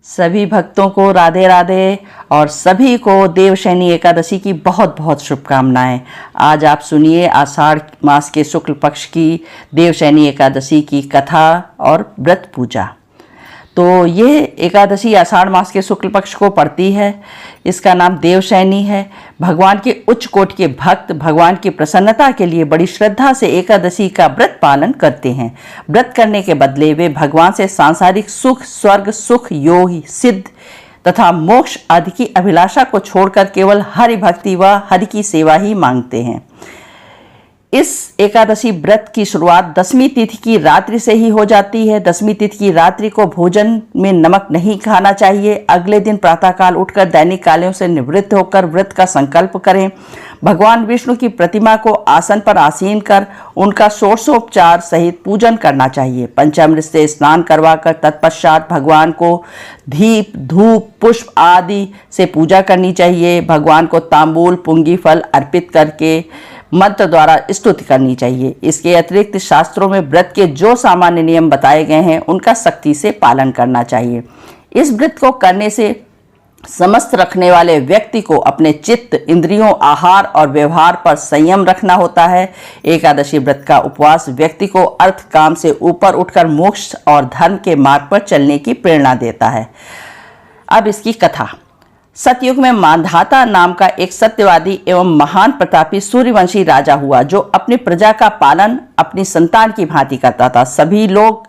सभी भक्तों को राधे राधे और सभी को देवशयनी एकादशी की बहुत बहुत शुभकामनाएं। आज आप सुनिए आषाढ़ मास के शुक्ल पक्ष की देवशयनी एकादशी की कथा और व्रत पूजा। तो ये एकादशी आषाढ़ मास के शुक्ल पक्ष को पड़ती है। इसका नाम देवशयनी है। भगवान के उच्च कोटि के भक्त भगवान की प्रसन्नता के लिए बड़ी श्रद्धा से एकादशी का व्रत पालन करते हैं। व्रत करने के बदले वे भगवान से सांसारिक सुख, स्वर्ग सुख, योग, सिद्ध तथा मोक्ष आदि की अभिलाषा को छोड़कर केवल हरि भक्ति व हरि की सेवा ही मांगते हैं। इस एकादशी व्रत की शुरुआत दशमी तिथि की रात्रि से ही हो जाती है। दशमी तिथि की रात्रि को भोजन में नमक नहीं खाना चाहिए। अगले दिन प्रातःकाल उठकर दैनिक कार्यों से निवृत्त होकर व्रत का संकल्प करें। भगवान विष्णु की प्रतिमा को आसन पर आसीन कर उनका षोडशोपचार सहित पूजन करना चाहिए। पंचामृत से स्नान करवाकर तत्पश्चात भगवान को दीप, धूप, पुष्प आदि से पूजा करनी चाहिए। भगवान को तांबूल, पुंगी फल अर्पित करके मंत्र द्वारा स्तुति करनी चाहिए। इसके अतिरिक्त शास्त्रों में व्रत के जो सामान्य नियम बताए गए हैं उनका सख्ती से पालन करना चाहिए। इस व्रत को करने से समस्त रखने वाले व्यक्ति को अपने चित्त, इंद्रियों, आहार और व्यवहार पर संयम रखना होता है। एकादशी व्रत का उपवास व्यक्ति को अर्थ काम से ऊपर उठकर मोक्ष और धर्म के मार्ग पर चलने की प्रेरणा देता है। अब इसकी कथा। सतयुग में मांधाता नाम का एक सत्यवादी एवं महान प्रतापी सूर्यवंशी राजा हुआ, जो अपनी प्रजा का पालन अपनी संतान की भांति करता था। सभी लोग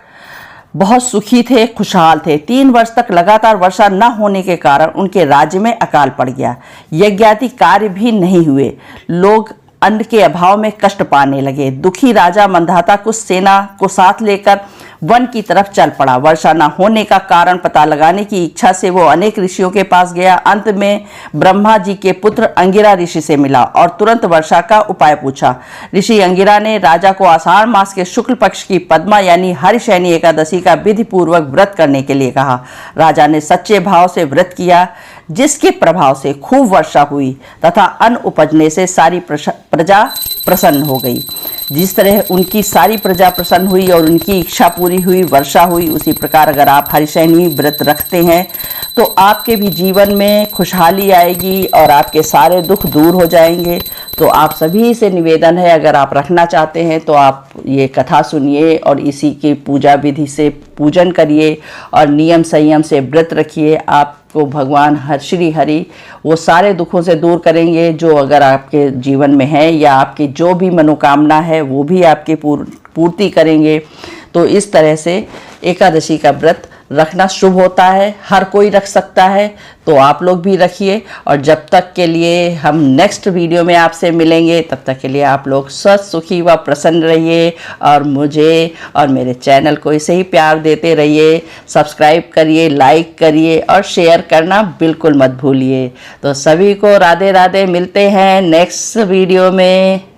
बहुत सुखी थे, खुशहाल थे। 3 वर्ष तक लगातार वर्षा न होने के कारण उनके राज्य में अकाल पड़ गया। यज्ञादि कार्य भी नहीं हुए। लोग अन्न के अभाव में कष्ट पाने लगे। दुखी राजा मांधाता कुछ सेना को साथ लेकर वन की तरफ चल पड़ा। वर्षा न होने का कारण पता लगाने की इच्छा से वो अनेक ऋषियों के पास गया। अंत में ब्रह्मा जी के पुत्र अंगिरा ऋषि से मिला और तुरंत वर्षा का उपाय पूछा। ऋषि अंगिरा ने राजा को आषाढ़ मास के शुक्ल पक्ष की पद्मा यानी हरिशयनी एकादशी का विधि पूर्वक व्रत करने के लिए कहा। राजा ने सच्चे भाव से व्रत किया, जिसके प्रभाव से खूब वर्षा हुई तथा अन्न उपजने से सारी प्रजा प्रसन्न हो गई। जिस तरह उनकी सारी प्रजा प्रसन्न हुई और उनकी इच्छा पूरी हुई, वर्षा हुई, उसी प्रकार अगर आप हरिशयनी व्रत रखते हैं तो आपके भी जीवन में खुशहाली आएगी और आपके सारे दुख दूर हो जाएंगे। तो आप सभी से निवेदन है, अगर आप रखना चाहते हैं तो आप ये कथा सुनिए और इसी की पूजा विधि से पूजन करिए और नियम संयम से व्रत रखिए। आपको भगवान श्री हरि वो सारे दुखों से दूर करेंगे जो अगर आपके जीवन में है, या आपकी जो भी मनोकामना है वो भी आपकी पूर्ति करेंगे। तो इस तरह से एकादशी का व्रत रखना शुभ होता है, हर कोई रख सकता है। तो आप लोग भी रखिए। और जब तक के लिए हम नेक्स्ट वीडियो में आपसे मिलेंगे, तब तक के लिए आप लोग स्वस्थ, सुखी व प्रसन्न रहिए और मुझे और मेरे चैनल को ऐसे ही प्यार देते रहिए। सब्सक्राइब करिए, लाइक करिए और शेयर करना बिल्कुल मत भूलिए। तो सभी को राधे राधे। मिलते हैं नेक्स्ट वीडियो में।